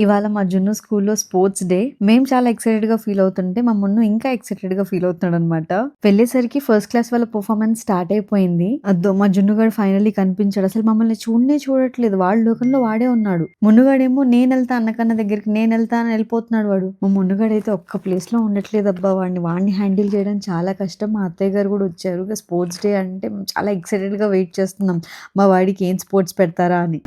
ఇవాళ మా జున్ను స్కూల్లో స్పోర్ట్స్ డే. మేము చాలా ఎక్సైటెడ్ గా ఫీల్ అవుతుంటే మా మున్ను ఇంకా ఎక్సైటెడ్ గా ఫీల్ అవుతున్నాడు అనమాట. వెళ్ళేసరికి ఫస్ట్ క్లాస్ వాళ్ళ పర్ఫార్మెన్స్ స్టార్ట్ అయిపోయింది. అద్దో మా జున్నుగాడు ఫైనల్లీ కనిపించాడు. అసలు మమ్మల్ని చూడట్లేదు, వాడి లోకంలో వాడే ఉన్నాడు. మున్నుగాడేమో నేను వెళ్తా అన్నకన్న దగ్గరికి, నేను వెళ్తా అని వెళ్ళిపోతున్నాడు వాడు. మా మున్నుగాడైతే ఒక్క ప్లేస్ లో ఉండట్లేదు అబ్బా. వాడిని హ్యాండిల్ చేయడం చాలా కష్టం. మా అత్తయ్య గారు కూడా వచ్చారు. స్పోర్ట్స్ డే అంటే మేము చాలా ఎక్సైటెడ్ గా వెయిట్ చేస్తున్నాం, మా వాడికి ఏం స్పోర్ట్స్ పెడతారా అని.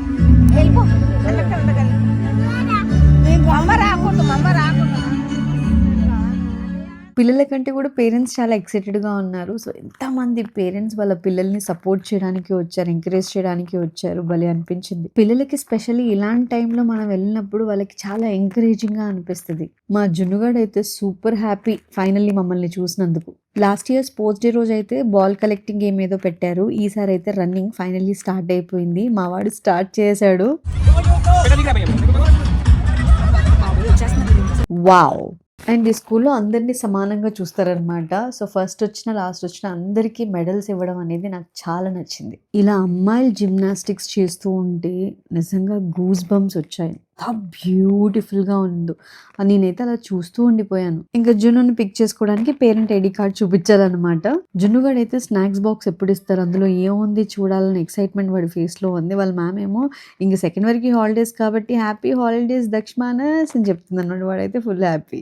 పిల్లల కంటే కూడా పేరెంట్స్ చాలా ఎక్సైటెడ్గా ఉన్నారు. సో ఎంతమంది పేరెంట్స్ వాళ్ళ పిల్లల్ని సపోర్ట్ చేయడానికి వచ్చారు, ఎంకరేజ్ చేయడానికి వచ్చారు. భలే అనిపించింది. పిల్లలకి స్పెషల్లీ ఇలాంటి టైంలో మనం వెళ్ళినప్పుడు వాళ్ళకి చాలా ఎంకరేజింగ్గా అనిపిస్తుంది. మా జున్నుగాడు అయితే సూపర్ హ్యాపీ ఫైనల్లీ మమ్మల్ని చూసినందుకు. లాస్ట్ ఇయర్ స్పోర్ట్స్ డే రోజు అయితే బాల్ కలెక్టింగ్ గేమ్ ఏదో పెట్టారు. ఈసారి అయితే రన్నింగ్ ఫైనల్లీ స్టార్ట్ అయిపోయింది. మా వాడు స్టార్ట్ చేశాడు. వావ్. అండ్ ఈ స్కూల్లో అందరినీ సమానంగా చూస్తారనమాట. సో ఫస్ట్ వచ్చిన లాస్ట్ వచ్చిన అందరికీ మెడల్స్ ఇవ్వడం అనేది నాకు చాలా నచ్చింది. ఇలా అమ్మాయిలు జిమ్నాస్టిక్స్ చేస్తూ ఉంటే నిజంగా గూస్ బంప్స్ వచ్చాయి. ఎంత బ్యూటిఫుల్గా ఉందో. నేనైతే అలా చూస్తూ ఉండిపోయాను. ఇంకా జున్నుని పిక్ చేసుకోవడానికి పేరెంట్ ఐడి కార్డ్ చూపించారనమాట. జున్నుగాడు అయితే స్నాక్స్ బాక్స్ ఎప్పుడు ఇస్తారు, అందులో ఏముంది చూడాలని ఎక్సైట్మెంట్ వాడి ఫేస్ లో ఉంది. వాళ్ళ మ్యామ్ ఏమో ఇంక సెకండ్ వరకు హాలిడేస్ కాబట్టి హ్యాపీ హాలిడేస్ దక్ష్మానస్ అని చెప్తుంది అనమాట. వాడైతే ఫుల్ హ్యాపీ.